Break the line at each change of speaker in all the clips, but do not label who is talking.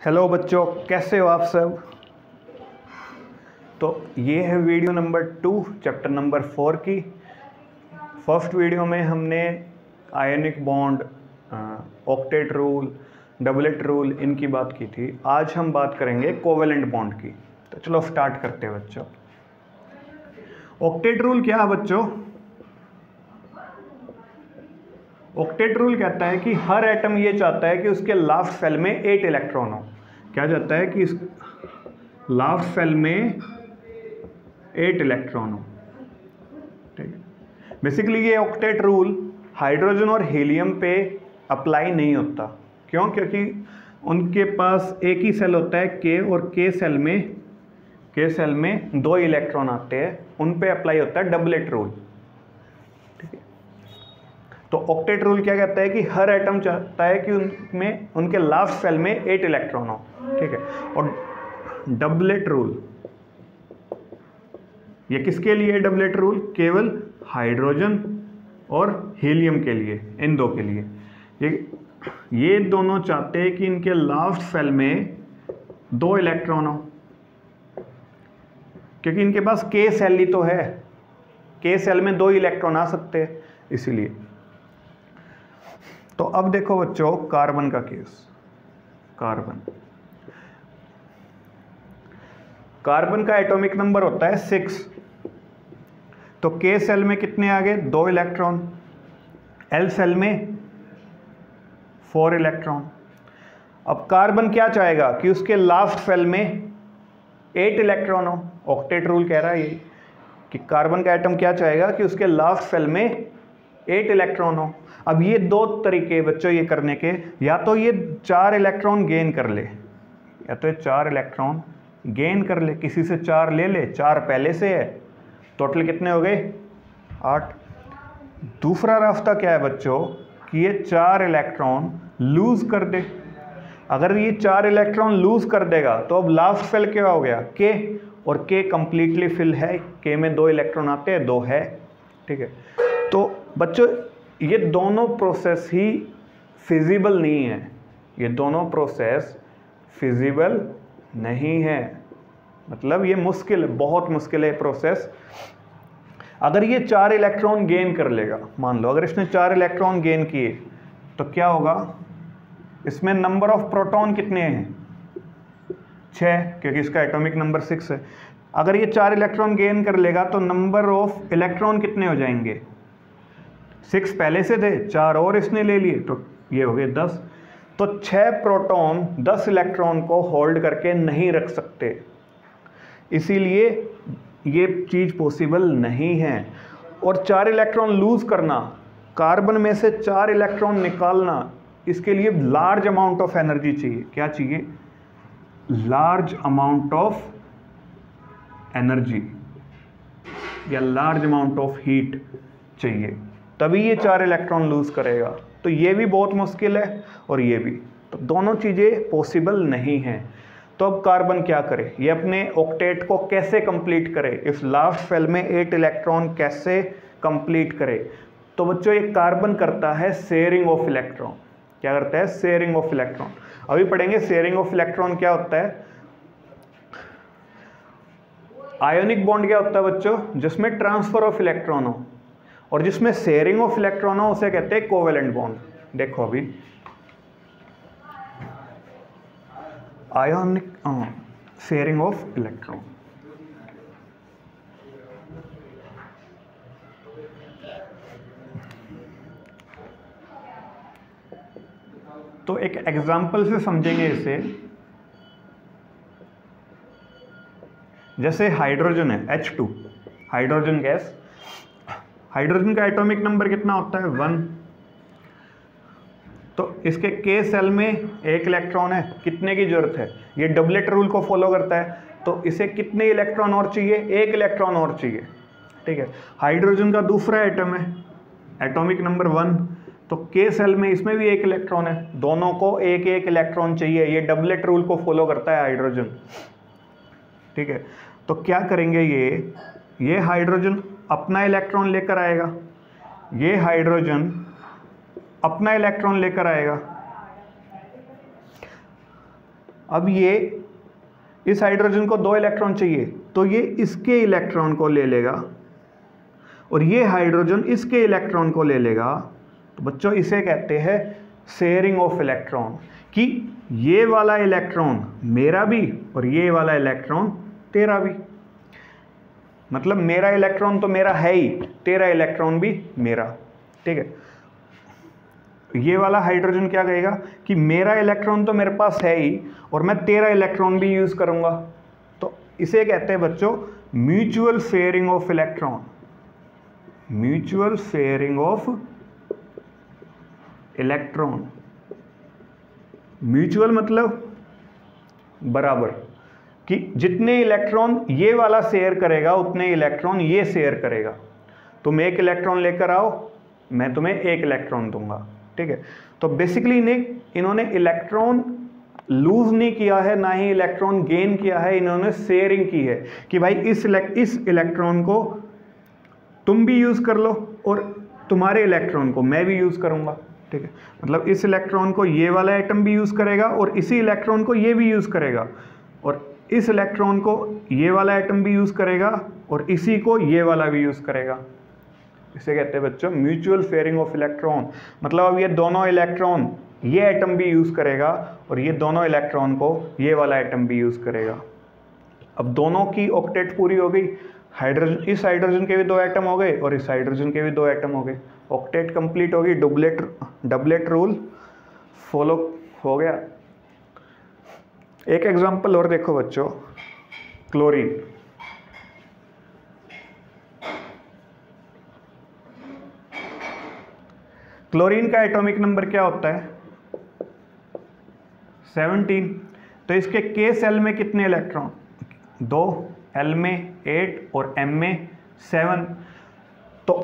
Hello बच्चों, कैसे हो आप सब। तो ये है वीडियो नंबर 2 चैप्टर नंबर 4 की। फर्स्ट वीडियो में हमने ionic bond, octet rule, doublet rule इनकी बात की थी। आज हम बात करेंगे कोवेलेंट बॉन्ड की। तो चलो स्टार्ट करते हैं बच्चों। ऑक्टेट रूल क्या है बच्चों? ऑक्टेट रूल कहता है कि हर एटम ये चाहता है कि उसके लास्ट सेल में 8 इलेक्ट्रॉन हो। क्या चाहता है कि इस लास्ट सेल में 8 इलेक्ट्रॉन हो। ठीक है। बेसिकली ये ऑक्टेट रूल हाइड्रोजन और हीलियम पे अप्लाई नहीं होता। क्यों? क्योंकि उनके पास एक ही सेल होता है के, और के सेल में 2 इलेक्ट्रॉन आते हैं। उन पे अप्लाई होता है डबलेट रूल। ठीक है। तो ऑक्टेट रूल क्या कहता है कि हर एटम चाहता है कि उनमें उनके लास्ट सेल में 8 इलेक्ट्रॉन हो। ठीक है। और डबलेट रूल ये किसके लिए है? डबलेट रूल केवल हाइड्रोजन और हीलियम के लिए, इन दो के लिए। ये दोनों चाहते हैं कि इनके लास्ट सेल में 2 इलेक्ट्रॉन हो, क्योंकि इनके पास के सेल ही तो है। के सेल में 2 इलेक्ट्रॉन आ सकते हैं, इसीलिए। तो अब देखो बच्चों, कार्बन का केस। कार्बन का एटॉमिक नंबर होता है 6। तो के सेल में कितने आ गए? 2 इलेक्ट्रॉन। एल सेल में 4 इलेक्ट्रॉन। अब कार्बन क्या चाहेगा कि उसके लास्ट सेल में 8 इलेक्ट्रॉन हो। ऑक्टेट रूल कह रहा है ये कि कार्बन का एटम क्या चाहेगा कि उसके लास्ट सेल में 8 इलेक्ट्रॉन हो। अब ये 2 तरीके बच्चों ये करने के, या तो ये 4 इलेक्ट्रॉन गेन कर ले, किसी से 4 ले ले। 4 पहले से है, टोटल कितने हो गए? 8। दूसरा रास्ता क्या है बच्चों कि ये 4 इलेक्ट्रॉन लूज कर दे। अगर ये 4 इलेक्ट्रॉन लूज कर देगा तो अब लास्ट सेल क्या हो गया? के, और के कंप्लीटली फिल है। के में 2 इलेक्ट्रॉन आते हैं, 2 है। ठीक है। तो बच्चों ये दोनों प्रोसेस ही फिजिबल नहीं है। ये दोनों प्रोसेस फिजिबल नहीं है, मतलब ये मुश्किल है, बहुत मुश्किल है प्रोसेस। अगर ये 4 इलेक्ट्रॉन गेन कर लेगा, मान लो अगर इसने 4 इलेक्ट्रॉन गेन किए, तो क्या होगा? इसमें नंबर ऑफ प्रोटॉन कितने हैं? 6, क्योंकि इसका एटॉमिक नंबर 6 है। अगर ये 4 इलेक्ट्रॉन गेन कर लेगा तो नंबर ऑफ इलेक्ट्रॉन कितने हो जाएंगे? 6 पहले से थे, 4 और इसने ले लिए, तो ये हो गए 10। तो 6 प्रोटॉन 10 इलेक्ट्रॉन को होल्ड करके नहीं रख सकते, इसीलिए ये चीज़ पॉसिबल नहीं है। और 4 इलेक्ट्रॉन लूज करना, कार्बन में से 4 इलेक्ट्रॉन निकालना, इसके लिए लार्ज अमाउंट ऑफ एनर्जी चाहिए। क्या चाहिए? लार्ज अमाउंट ऑफ एनर्जी या लार्ज अमाउंट ऑफ हीट चाहिए, तभी ये 4 इलेक्ट्रॉन लूज करेगा। तो ये भी बहुत मुश्किल है और ये भी, तो दोनों चीज़ें पॉसिबल नहीं हैं। तो अब कार्बन क्या करे? ये अपने ऑक्टेट को कैसे कंप्लीट करे? इस लास्ट सेल में 8 इलेक्ट्रॉन कैसे कंप्लीट करे? तो बच्चों ये कार्बन करता है शेयरिंग ऑफ इलेक्ट्रॉन। क्या करता है? Sharing of electron. अभी पढ़ेंगे शेयरिंग ऑफ इलेक्ट्रॉन क्या होता है। आयोनिक बॉन्ड क्या होता है बच्चों? जिसमें ट्रांसफर ऑफ इलेक्ट्रॉन हो, और जिसमें शेयरिंग ऑफ इलेक्ट्रॉन हो उसे कहते हैं कोवेलेंट बॉन्ड। देखो अभी आयोनिक शेयरिंग ऑफ इलेक्ट्रॉन, तो एक एग्जांपल से समझेंगे इसे। जैसे हाइड्रोजन है, H2, हाइड्रोजन गैस। हाइड्रोजन का एटॉमिक नंबर कितना होता है? 1। तो इसके के सेल में 1 इलेक्ट्रॉन है। कितने की जरूरत है? ये डबलेट रूल को फॉलो करता है, तो इसे कितने इलेक्ट्रॉन और चाहिए? 1 इलेक्ट्रॉन और चाहिए। ठीक है। हाइड्रोजन का दूसरा एटम है, एटॉमिक नंबर 1, तो के सेल में इसमें भी 1 इलेक्ट्रॉन है। दोनों को 1-1 इलेक्ट्रॉन चाहिए। ये डबलेट रूल को फॉलो करता है हाइड्रोजन। ठीक है। तो क्या करेंगे? ये हाइड्रोजन अपना इलेक्ट्रॉन लेकर आएगा, ये हाइड्रोजन अपना इलेक्ट्रॉन लेकर आएगा। अब ये इस हाइड्रोजन को 2 इलेक्ट्रॉन चाहिए, तो ये इसके इलेक्ट्रॉन को ले लेगा और ये हाइड्रोजन इसके इलेक्ट्रॉन को ले लेगा। तो बच्चों इसे कहते हैं शेयरिंग ऑफ इलेक्ट्रॉन, कि ये वाला इलेक्ट्रॉन मेरा भी और ये वाला इलेक्ट्रॉन तेरा भी। मतलब मेरा इलेक्ट्रॉन तो मेरा है ही, तेरा इलेक्ट्रॉन भी मेरा, ठीक है। ये वाला हाइड्रोजन क्या कहेगा कि मेरा इलेक्ट्रॉन तो मेरे पास है ही और मैं तेरा इलेक्ट्रॉन भी यूज करूंगा। तो इसे कहते हैं बच्चों mutual sharing of electron. Mutual sharing of electron. Mutual मतलब बराबर, कि जितने इलेक्ट्रॉन ये वाला शेयर करेगा उतने इलेक्ट्रॉन ये शेयर करेगा। तुम एक इलेक्ट्रॉन लेकर आओ, मैं तुम्हें एक इलेक्ट्रॉन दूंगा, ठीक है। तो बेसिकली इन्होंने इलेक्ट्रॉन लूज नहीं किया है, ना ही इलेक्ट्रॉन गेन किया है, इन्होंने शेयरिंग की है कि भाई इस इलेक्ट्रॉन को तुम भी यूज कर लो और तुम्हारे इलेक्ट्रॉन को मैं भी यूज करूंगा, ठीक है। मतलब इस इलेक्ट्रॉन को ये वाला एटम भी यूज करेगा और इसी इलेक्ट्रॉन को ये भी यूज करेगा, और इस इलेक्ट्रॉन को ये वाला एटम भी यूज करेगा और इसी को ये वाला भी यूज करेगा। इसे कहते हैं बच्चों म्यूचुअल शेयरिंग ऑफ इलेक्ट्रॉन। मतलब अब ये दोनों इलेक्ट्रॉन ये एटम भी यूज करेगा और ये दोनों इलेक्ट्रॉन को ये वाला एटम भी यूज करेगा। अब दोनों की ऑक्टेट पूरी हो गई। हाइड्रोजन, इस हाइड्रोजन के भी 2 एटम हो गए और इस हाइड्रोजन के भी 2 एटम हो गए। ऑक्टेट कंप्लीट होगी, डबलेट रूल फॉलो हो गया। एक एग्जांपल और देखो बच्चों, क्लोरीन। क्लोरीन का एटॉमिक नंबर क्या होता है? 17। तो इसके के सेल में कितने इलेक्ट्रॉन? 2, एल में 8 और एम में 7। तो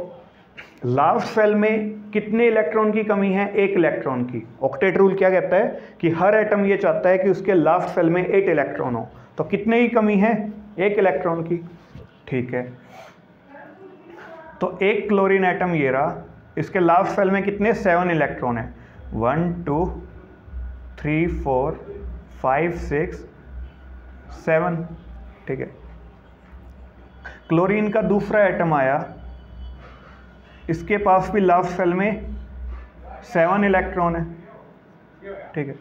लास्ट सेल में कितने इलेक्ट्रॉन की कमी है? 1 इलेक्ट्रॉन की। ऑक्टेट रूल क्या कहता है कि हर एटम ये चाहता है कि उसके लास्ट सेल में 8 इलेक्ट्रॉन हो। तो कितने की कमी है? 1 इलेक्ट्रॉन की, ठीक है। तो एक क्लोरीन एटम ये रहा, इसके लास्ट सेल में कितने? 7 इलेक्ट्रॉन है। 1 2 3 4 5 6 7, ठीक है। क्लोरीन का दूसरा एटम आया, इसके पास भी लास्ट सेल में 7 इलेक्ट्रॉन है, ठीक है।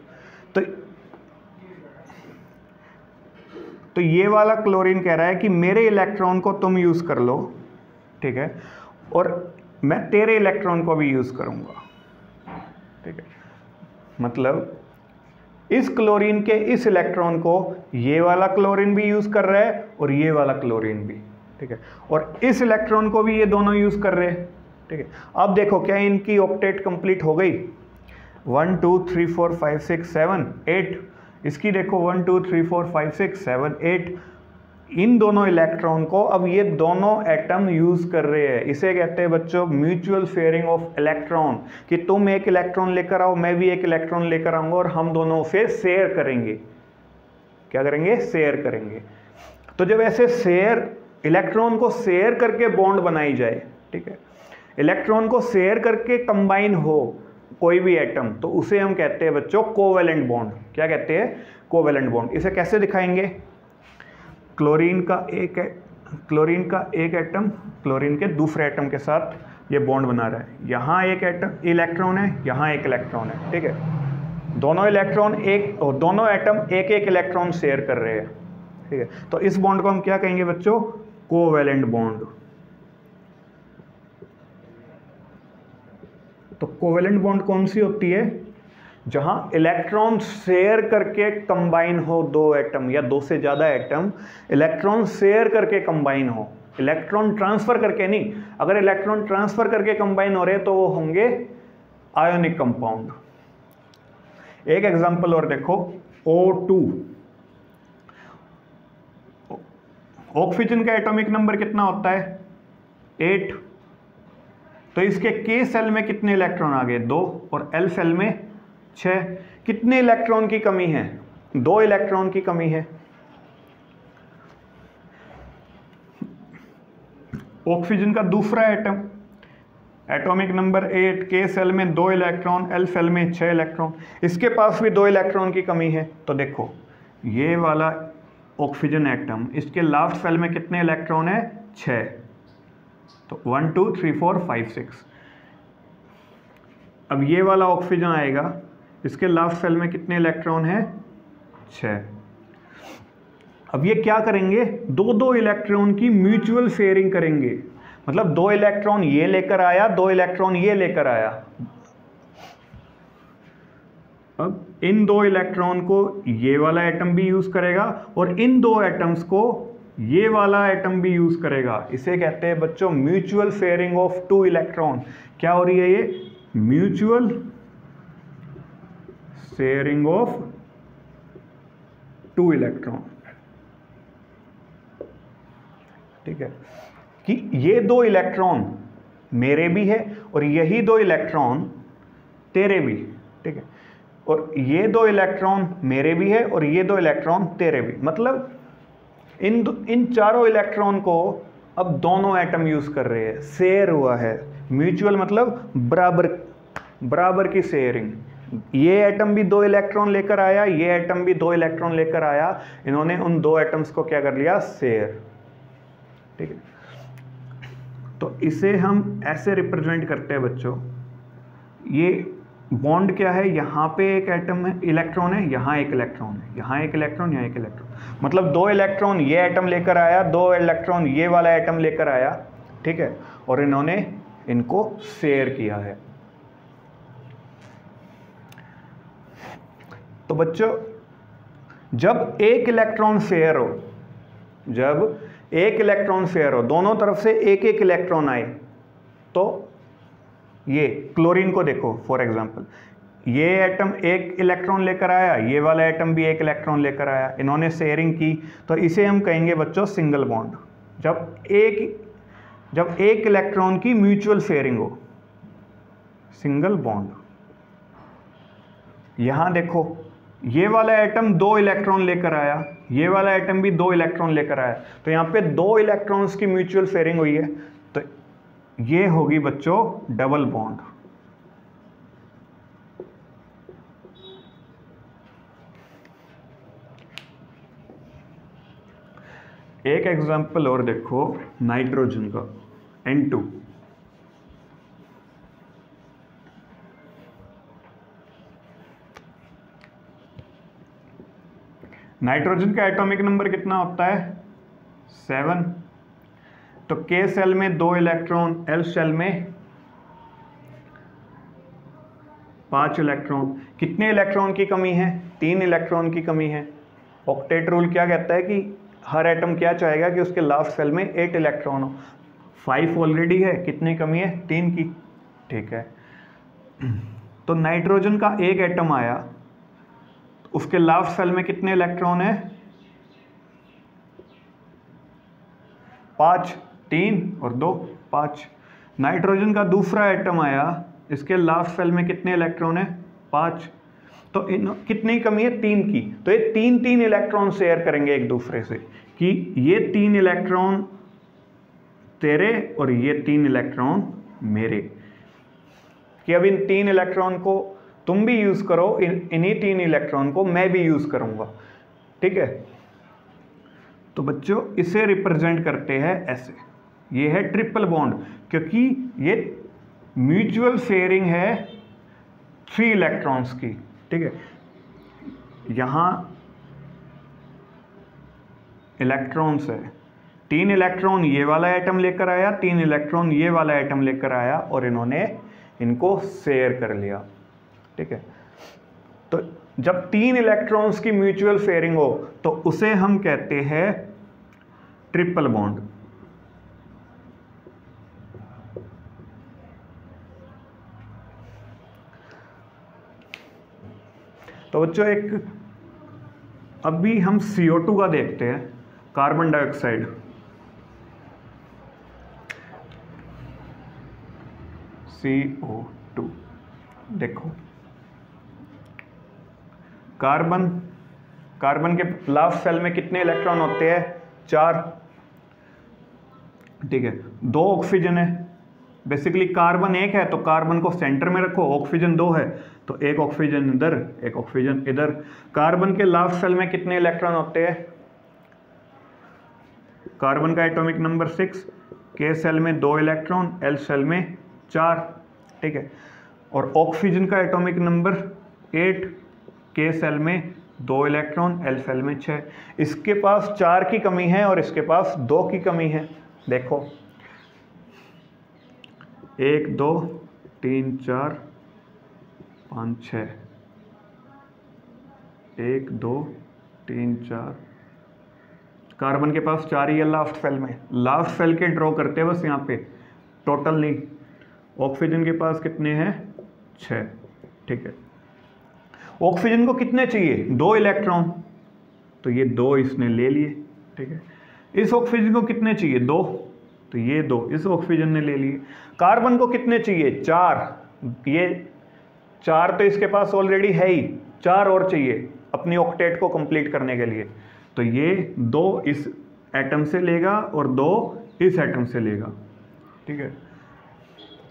तो ये वाला क्लोरीन कह रहा है कि मेरे इलेक्ट्रॉन को तुम यूज कर लो, ठीक है, और मैं तेरे इलेक्ट्रॉन को भी यूज करूंगा, ठीक है। मतलब इस क्लोरीन के इस इलेक्ट्रॉन को ये वाला क्लोरीन भी यूज कर रहा है और ये वाला क्लोरीन भी, ठीक है, और इस इलेक्ट्रॉन को भी ये दोनों यूज कर रहे हैं, ठीक है। अब देखो क्या इनकी ऑक्टेट कंप्लीट हो गई? 1 2 3 4 5 6 7 8। इसकी देखो 1 2 3 4 5 6 7 8। इन दोनों इलेक्ट्रॉन को अब ये दोनों एटम यूज कर रहे हैं। इसे कहते हैं बच्चों म्यूचुअल शेयरिंग ऑफ इलेक्ट्रॉन, कि तुम एक इलेक्ट्रॉन लेकर आओ, मैं भी एक इलेक्ट्रॉन लेकर आऊंगा और हम दोनों से शेयर करेंगे। क्या करेंगे? शेयर करेंगे। तो जब ऐसे शेयर, इलेक्ट्रॉन को शेयर करके बॉन्ड बनाई जाए, ठीक है, इलेक्ट्रॉन को शेयर करके कंबाइन हो कोई भी एटम, तो उसे हम कहते हैं बच्चों कोवेलेंट बॉन्ड। क्या कहते हैं? Covalent bond. इसे कैसे दिखाएंगे? क्लोरीन का एक एटम क्लोरीन के दूसरे एटम के साथ ये बॉन्ड बना रहा है। यहाँ एक एटम इलेक्ट्रॉन है, यहाँ एक इलेक्ट्रॉन है, ठीक है। दोनों एटम एक एक इलेक्ट्रॉन शेयर कर रहे हैं, ठीक है। तो इस बॉन्ड को हम क्या कहेंगे बच्चों? Covalent bond. तो कोवेलेंट बॉन्ड कौन सी होती है? जहां इलेक्ट्रॉन शेयर करके कंबाइन हो 2 एटम या 2 से ज्यादा एटम इलेक्ट्रॉन शेयर करके कंबाइन हो, इलेक्ट्रॉन ट्रांसफर करके नहीं। अगर इलेक्ट्रॉन ट्रांसफर करके कंबाइन हो रहे तो वो होंगे आयोनिक कंपाउंड। एक एग्जांपल और देखो, O2। ऑक्सीजन का एटॉमिक नंबर कितना होता है? 8। तो इसके के सेल में कितने इलेक्ट्रॉन आ गए? 2, और एल सेल में 6। कितने इलेक्ट्रॉन की कमी है? 2 इलेक्ट्रॉन की कमी है। ऑक्सीजन का दूसरा एटम, एटॉमिक नंबर 8, के सेल में 2 इलेक्ट्रॉन, एल सेल में 6 इलेक्ट्रॉन। इसके पास भी 2 इलेक्ट्रॉन की कमी है। तो देखो ये वाला ऑक्सीजन एटम, इसके लास्ट सेल में कितने इलेक्ट्रॉन है? 6। तो 1 2 3 4 5 6। अब ये वाला ऑक्सीजन आएगा, इसके लास्ट सेल में कितने इलेक्ट्रॉन है? 6। अब ये क्या करेंगे? दो दो इलेक्ट्रॉन की म्यूचुअल शेयरिंग करेंगे। मतलब 2 इलेक्ट्रॉन ये लेकर आया, 2 इलेक्ट्रॉन ये लेकर आया। अब इन 2 इलेक्ट्रॉन को ये वाला एटम भी यूज करेगा और इन 2 एटम्स को ये वाला एटम भी यूज करेगा। इसे कहते हैं बच्चों म्यूचुअल शेयरिंग ऑफ 2 इलेक्ट्रॉन। क्या हो रही है ये? Mutual sharing of 2 electron. ठीक है, कि ये 2 इलेक्ट्रॉन मेरे भी है और यही 2 इलेक्ट्रॉन तेरे भी। ठीक है, और ये 2 इलेक्ट्रॉन मेरे भी है और ये 2 इलेक्ट्रॉन तेरे भी। मतलब इन चारों इलेक्ट्रॉन को अब दोनों एटम यूज कर रहे हैं, शेयर हुआ है। म्यूचुअल मतलब बराबर की शेयरिंग। ये एटम भी 2 इलेक्ट्रॉन लेकर आया, ये एटम भी 2 इलेक्ट्रॉन लेकर आया। इन्होंने उन 2 एटम्स को क्या कर लिया? शेयर। ठीक है, तो इसे हम ऐसे रिप्रेजेंट करते हैं बच्चों। ये बॉन्ड क्या है? यहाँ पे एक एटम है, इलेक्ट्रॉन है, यहाँ एक इलेक्ट्रॉन है, यहाँ एक इलेक्ट्रॉन, यहाँ एक इलेक्ट्रॉन। मतलब 2 इलेक्ट्रॉन ये एटम लेकर आया, 2 इलेक्ट्रॉन ये वाला एटम लेकर आया। ठीक है, और इन्होंने इनको शेयर किया है। तो बच्चों जब एक इलेक्ट्रॉन शेयर हो, जब एक इलेक्ट्रॉन शेयर हो, दोनों तरफ से एक एक इलेक्ट्रॉन आए, तो ये क्लोरीन को देखो फॉर एग्जांपल, ये एटम एक इलेक्ट्रॉन लेकर आया, ये वाला एटम भी एक इलेक्ट्रॉन लेकर आया, इन्होंने शेयरिंग की, तो इसे हम कहेंगे बच्चों सिंगल बॉन्ड। जब एक इलेक्ट्रॉन की म्यूचुअल शेयरिंग हो, सिंगल बॉन्ड। यहां देखो ये वाला एटम 2 इलेक्ट्रॉन लेकर आया, ये वाला एटम भी 2 इलेक्ट्रॉन लेकर आया, तो यहां पे 2 इलेक्ट्रॉन्स की म्यूचुअल शेयरिंग हुई है, तो ये होगी बच्चों डबल बॉन्ड। एक एग्जांपल और देखो नाइट्रोजन का, N2। नाइट्रोजन का एटॉमिक नंबर कितना होता है? 7। तो K सेल में 2 इलेक्ट्रॉन, L सेल में 5 इलेक्ट्रॉन। कितने इलेक्ट्रॉन की कमी है? 3 इलेक्ट्रॉन की कमी है। ऑक्टेट रूल क्या कहता है कि हर एटम क्या चाहेगा कि उसके लास्ट सेल में 8 इलेक्ट्रॉन हो। 5 ऑलरेडी है, कितनी कमी है? 3 की। ठीक है, तो नाइट्रोजन का एक एटम आया, उसके लास्ट सेल में कितने इलेक्ट्रॉन है? 5, 3 और 2, 5। नाइट्रोजन का दूसरा एटम आया, इसके लास्ट सेल में कितने इलेक्ट्रॉन है? 5। तो कितनी कमी है? 3 की। तो ये 3 इलेक्ट्रॉन शेयर करेंगे एक दूसरे से, कि ये 3 इलेक्ट्रॉन तेरे और ये 3 इलेक्ट्रॉन मेरे, कि अब इन 3 इलेक्ट्रॉन को तुम भी यूज करो, इन्हीं 3 इलेक्ट्रॉन को मैं भी यूज करूंगा। ठीक है, तो बच्चों इसे रिप्रेजेंट करते हैं ऐसे। ये है ट्रिपल बॉन्ड, क्योंकि ये म्यूचुअल शेयरिंग है 3 इलेक्ट्रॉन्स की। ठीक है, यहां इलेक्ट्रॉन्स है, 3 इलेक्ट्रॉन ये वाला एटम लेकर आया, 3 इलेक्ट्रॉन ये वाला एटम लेकर आया, और इन्होंने इनको शेयर कर लिया। ठीक है, तो जब 3 इलेक्ट्रॉन्स की म्यूचुअल शेयरिंग हो तो उसे हम कहते हैं ट्रिपल बॉन्ड। तो बच्चों एक अभी हम CO2 का देखते हैं, कार्बन डाइऑक्साइड। CO2 देखो, कार्बन के लास्ट सेल में कितने इलेक्ट्रॉन होते हैं? 4। ठीक है, 2 ऑक्सीजन है, बेसिकली कार्बन एक है तो कार्बन को सेंटर में रखो, ऑक्सीजन 2 है तो एक ऑक्सीजन इधर एक ऑक्सीजन इधर। कार्बन के लास्ट सेल में कितने इलेक्ट्रॉन होते हैं? कार्बन का एटॉमिक नंबर 6, के सेल में 2 इलेक्ट्रॉन, एल सेल में 4, ठीक है। और ऑक्सीजन का एटॉमिक नंबर 8, के सेल में 2 इलेक्ट्रॉन, एल सेल में 6। इसके पास 4 की कमी है और इसके पास 2 की कमी है। देखो 1 2 3 4 5 6, 1 2 3 4, कार्बन के पास 4 ही है लास्ट सेल में। लास्ट सेल के ड्रॉ करते हैं बस यहाँ पे, टोटल नहीं। ऑक्सीजन के पास कितने हैं? 6, ठीक है। ऑक्सीजन को कितने चाहिए? 2 इलेक्ट्रॉन, तो ये 2 इसने ले लिए, ठीक है। इस ऑक्सीजन को कितने चाहिए? 2, तो ये 2 इस ऑक्सीजन ने ले लिए। कार्बन को कितने चाहिए? 4, ये 4 तो इसके पास ऑलरेडी है ही, 4 और चाहिए अपनी ऑक्टेट को कंप्लीट करने के लिए, तो ये 2 इस एटम से लेगा और 2 इस एटम से लेगा, ठीक है।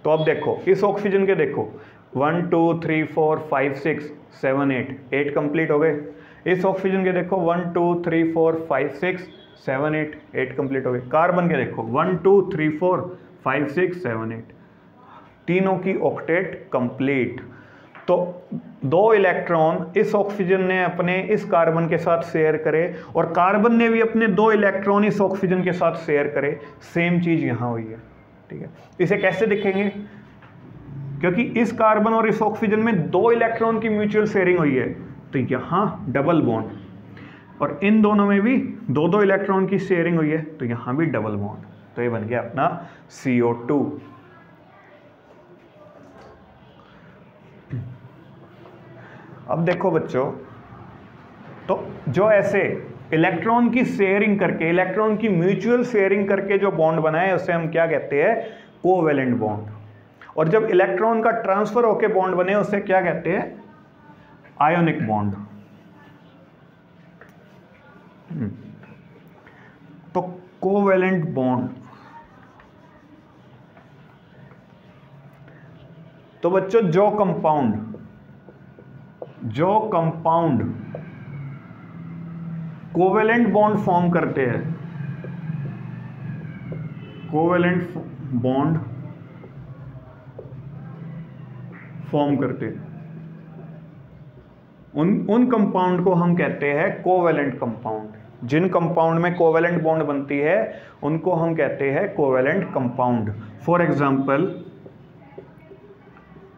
तो अब देखो इस ऑक्सीजन के देखो 1 2 3 4 5 6 7 8 कंप्लीट हो गए। इस ऑक्सीजन के देखो 1 2 3 4 5 6 7 8 कंप्लीट हो गए। कार्बन के देखो 1 2 3 4 5 6 7 8, तीनों की ऑक्टेट कंप्लीट। तो 2 इलेक्ट्रॉन इस ऑक्सीजन ने अपने इस कार्बन के साथ शेयर करे और कार्बन ने भी अपने 2 इलेक्ट्रॉन इस ऑक्सीजन के साथ शेयर करे। सेम चीज यहां हुई है, ठीक है। इसे कैसे दिखेंगे? क्योंकि इस कार्बन और इस ऑक्सीजन में 2 इलेक्ट्रॉन की म्यूचुअल शेयरिंग हुई है, तो यहां डबल बॉन्ड, और इन दोनों में भी 2 इलेक्ट्रॉन की शेयरिंग हुई है, तो यहां भी डबल बॉन्ड। तो ये बन गया अपना CO2। अब देखो बच्चों, तो जो ऐसे इलेक्ट्रॉन की शेयरिंग करके, इलेक्ट्रॉन की म्यूचुअल शेयरिंग करके जो बॉन्ड बनाए उसे हम क्या कहते हैं? Covalent bond. और जब इलेक्ट्रॉन का ट्रांसफर होके बॉन्ड बने उसे क्या कहते हैं? Ionic bond. तो कोवेलेंट बॉन्ड, तो बच्चों जो कंपाउंड कोवेलेंट बॉन्ड फॉर्म करते हैं, कोवेलेंट बॉन्ड फॉर्म करते हैं, उन कंपाउंड को हम कहते हैं कोवेलेंट कंपाउंड। जिन कंपाउंड में कोवेलेंट बॉन्ड बनती है उनको हम कहते हैं कोवेलेंट कंपाउंड। फॉर एग्जांपल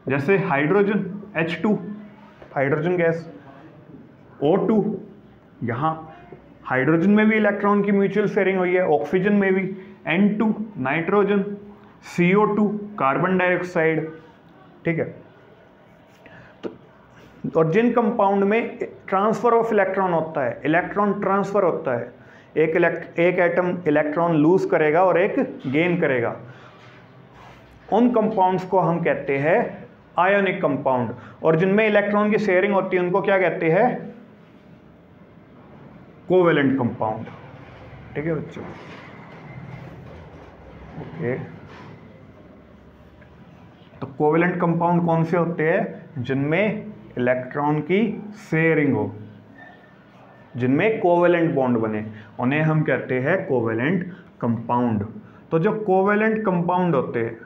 जैसे hydrogen H2, hydrogen gas, O2, यहां हाइड्रोजन में भी इलेक्ट्रॉन की म्यूचुअल शेयरिंग हुई है, ऑक्सीजन में भी, N2 nitrogen, CO2 carbon dioxide, ठीक है। तो और जिन कंपाउंड में ट्रांसफर ऑफ इलेक्ट्रॉन होता है, इलेक्ट्रॉन ट्रांसफर होता है, एक एटम इलेक्ट्रॉन लूज करेगा और एक गेन करेगा, उन कंपाउंड्स को हम कहते हैं आयोनिक कंपाउंड। और जिनमें इलेक्ट्रॉन की शेयरिंग होती है उनको क्या कहते हैं? कोवेलेंट कंपाउंड, ठीक है बच्चों। ओके, तो कोवेलेंट कंपाउंड कौन से होते हैं? जिनमें इलेक्ट्रॉन की शेयरिंग हो, जिनमें कोवेलेंट बॉन्ड बने, उन्हें हम कहते हैं कोवेलेंट कंपाउंड। तो जो कोवेलेंट कंपाउंड होते हैं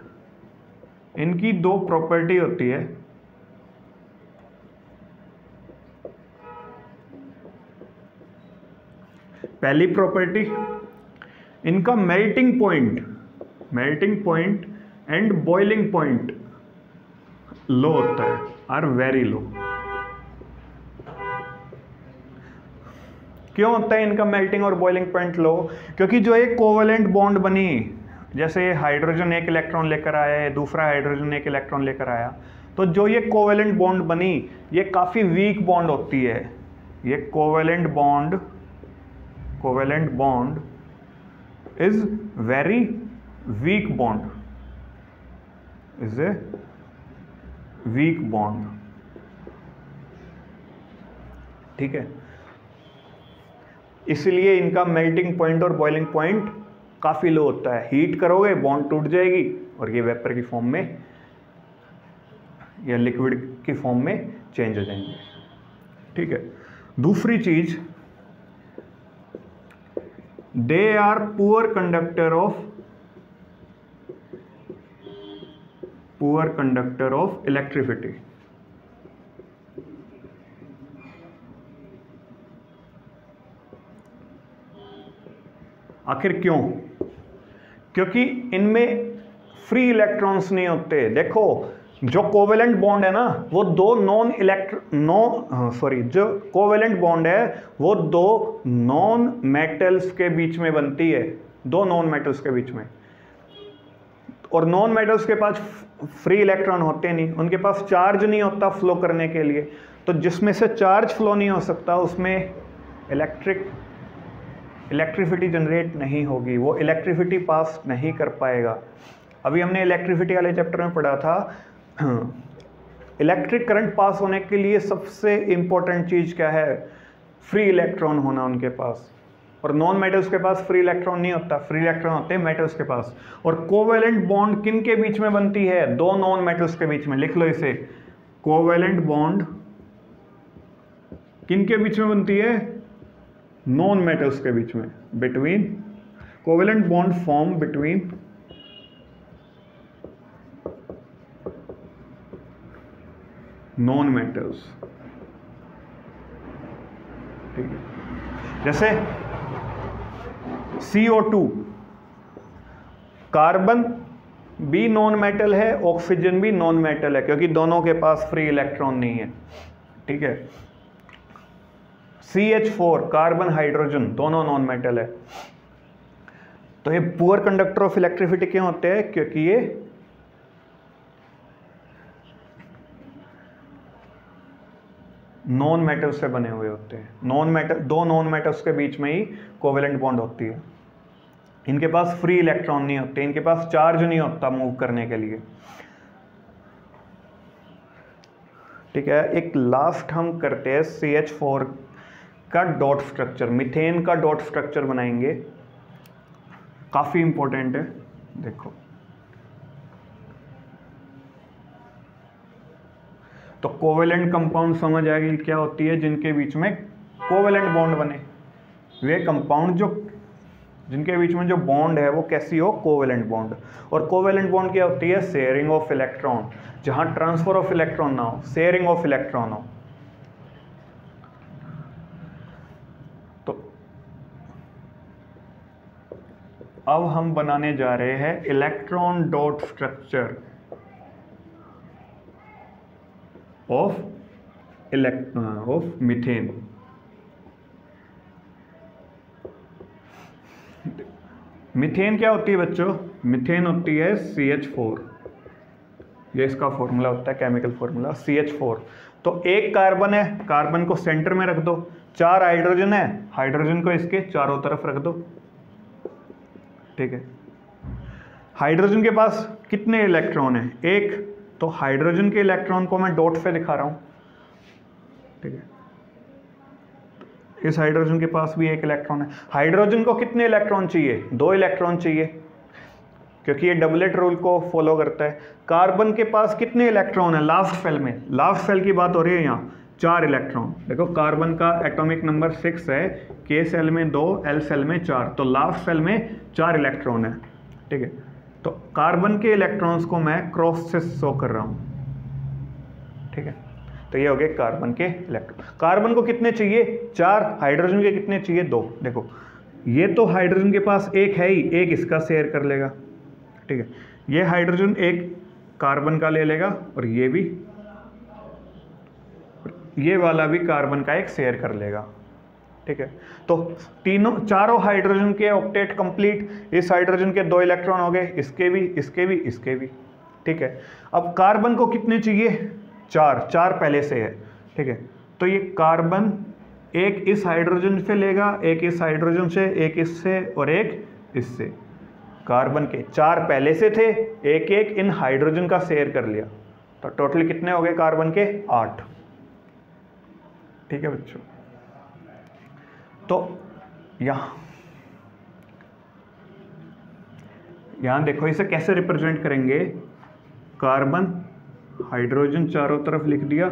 इनकी 2 प्रॉपर्टी होती है। पहली प्रॉपर्टी, इनका melting point and boiling point low होता है, आर वेरी लो। क्यों होता है इनका मेल्टिंग और बॉइलिंग पॉइंट लो? क्योंकि जो एक कोवेलेंट बॉन्ड बनी, जैसे हाइड्रोजन एक इलेक्ट्रॉन लेकर आया है, दूसरा हाइड्रोजन एक इलेक्ट्रॉन लेकर आया, तो जो ये कोवेलेंट बॉन्ड बनी ये काफ़ी वीक बॉन्ड होती है। ये covalent bond is very weak bond, is a weak bond, ठीक है। इसलिए इनका मेल्टिंग पॉइंट और बॉइलिंग पॉइंट काफ़ी लो होता है। हीट करोगे बॉन्ड टूट जाएगी, और ये वेपर की फॉर्म में या लिक्विड की फॉर्म में चेंज हो जाएंगे। ठीक है। दूसरी चीज, they are poor conductor of electricity. आखिर क्यों? क्योंकि इनमें फ्री इलेक्ट्रॉन्स नहीं होते। देखो जो कोवेलेंट बॉन्ड है ना वो जो कोवेलेंट बॉन्ड है वो दो नॉन मेटल्स के बीच में बनती है, दो नॉन मेटल्स के बीच में। और नॉन मेटल्स के पास फ्री इलेक्ट्रॉन होते नहीं, उनके पास चार्ज नहीं होता फ्लो करने के लिए। तो जिसमें से चार्ज फ्लो नहीं हो सकता उसमें इलेक्ट्रिसिटी जनरेट नहीं होगी, वो इलेक्ट्रिसिटी पास नहीं कर पाएगा। अभी हमने इलेक्ट्रिसिटी वाले चैप्टर में पढ़ा था, इलेक्ट्रिक करंट पास होने के लिए सबसे इंपॉर्टेंट चीज क्या है? फ्री इलेक्ट्रॉन होना उनके पास। और नॉन मेटल्स के पास फ्री इलेक्ट्रॉन नहीं होता, फ्री इलेक्ट्रॉन होते हैं मेटल्स के पास। और कोवेलेंट बॉन्ड किन के बीच में बनती है? दो नॉन मेटल्स के बीच में। लिख लो इसे, कोवेलेंट बॉन्ड किन के बीच में बनती है? नॉन मेटल्स के बीच में। Between covalent bond form between non metals. ठीक है। जैसे CO2, कार्बन भी नॉन मेटल है, ऑक्सीजन भी नॉन मेटल है, क्योंकि दोनों के पास फ्री इलेक्ट्रॉन नहीं है। ठीक है। CH4, कार्बन हाइड्रोजन, दोनों नॉन मेटल है। तो ये पुअर कंडक्टर ऑफ इलेक्ट्रिसिटी क्यों होते हैं? क्योंकि ये नॉन मेटल से बने हुए होते हैं। दो नॉन मेटल्स के बीच में ही कोवेलेंट बॉन्ड होती है। इनके पास फ्री इलेक्ट्रॉन नहीं होते, इनके पास चार्ज नहीं होता मूव करने के लिए। ठीक है। एक लास्ट हम करते हैं CH4 का डॉट स्ट्रक्चर, मीथेन का डॉट स्ट्रक्चर बनाएंगे, काफी इंपॉर्टेंट है। देखो तो कोवेलेंट कंपाउंड समझ आएगी क्या होती है? जिनके बीच में कोवेलेंट बॉन्ड बने, वे कंपाउंड जो जिनके बीच में जो बॉन्ड है वो कैसी हो? Covalent bond. और कोवेलेंट बॉन्ड क्या होती है? Sharing of electron. जहां ट्रांसफर ऑफ इलेक्ट्रॉन ना हो, शेयरिंग ऑफ इलेक्ट्रॉन हो। तो अब हम बनाने जा रहे हैं electron dot structure of methane. Methane क्या होती है बच्चों? मीथेन होती है CH4। ये इसका फॉर्मूला होता है, केमिकल फॉर्मूला CH4। तो एक कार्बन है, कार्बन को सेंटर में रख दो। 4 हाइड्रोजन है, हाइड्रोजन को इसके चारों तरफ रख दो। ठीक है। हाइड्रोजन के पास कितने इलेक्ट्रॉन है? एक। तो हाइड्रोजन के इलेक्ट्रॉन को मैं डॉट से दिखा रहा हूं। ठीक है। इस हाइड्रोजन के पास भी एक इलेक्ट्रॉन है। हाइड्रोजन को कितने इलेक्ट्रॉन चाहिए? 2 इलेक्ट्रॉन चाहिए, क्योंकि ये डबलेट रूल को फॉलो करता है। कार्बन के पास कितने इलेक्ट्रॉन है? लास्ट सेल में, लास्ट सेल की बात हो रही है यहाँ, 4 इलेक्ट्रॉन। देखो कार्बन का एटॉमिक नंबर 6 है, K सेल में 2, L सेल में 4, तो लास्ट सेल में 4 इलेक्ट्रॉन है। ठीक है। तो कार्बन के इलेक्ट्रॉन्स को मैं क्रॉस से शो कर रहा हूं। ठीक है। तो ये हो गए कार्बन के इलेक्ट्रॉन। कार्बन को कितने चाहिए? 4। हाइड्रोजन के कितने चाहिए? 2। देखो ये तो हाइड्रोजन के पास एक है ही, एक इसका शेयर कर लेगा। ठीक है। ये हाइड्रोजन एक कार्बन का ले लेगा और ये भी, ये वाला भी कार्बन का एक शेयर कर लेगा। ठीक है। तो चारों हाइड्रोजन के ऑक्टेट कंप्लीट। इस हाइड्रोजन के 2 इलेक्ट्रॉन हो गए, इसके भी, इसके भी, इसके भी। ठीक है। अब कार्बन को कितने चाहिए? 4 पहले से है। ठीक है। तो ये कार्बन एक इस हाइड्रोजन से लेगा, एक इस हाइड्रोजन से, एक इससे और एक इससे। कार्बन के 4 पहले से थे, एक एक इन हाइड्रोजन का शेयर कर लिया। तो टोटल कितने हो गए कार्बन के? 8। ठीक है बच्चों। तो यहाँ देखो इसे कैसे रिप्रेजेंट करेंगे, कार्बन हाइड्रोजन चारों तरफ लिख दिया,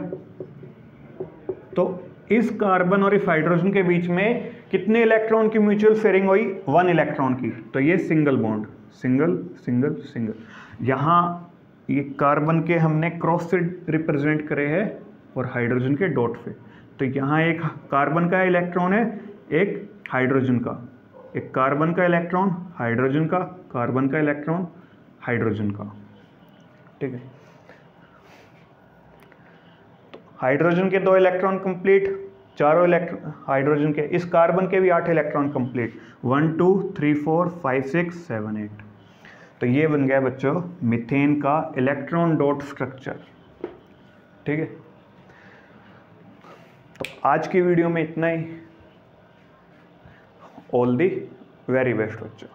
तो इस कार्बन और इस हाइड्रोजन के बीच में कितने इलेक्ट्रॉन की म्यूचुअल शेयरिंग हुई, 1 इलेक्ट्रॉन की, तो ये single bond, single single single. यहाँ ये कार्बन के हमने क्रॉस से रिप्रेजेंट करे हैं और हाइड्रोजन के डॉट पे, तो यहाँ एक कार्बन का इलेक्ट्रॉन है, एक हाइड्रोजन का, एक कार्बन का इलेक्ट्रॉन हाइड्रोजन का, कार्बन का इलेक्ट्रॉन हाइड्रोजन का, ठीक है। हाइड्रोजन के 2 इलेक्ट्रॉन कंप्लीट, चारों इलेक्ट्रॉन हाइड्रोजन के, इस कार्बन के भी 8 इलेक्ट्रॉन कंप्लीट, 1 2 3 4 5 6 7 8। तो ये बन गया बच्चों मीथेन का इलेक्ट्रॉन डॉट स्ट्रक्चर, ठीक है। तो आज की वीडियो में इतना ही। ऑल दी वेरी बेस्ट बच्चों।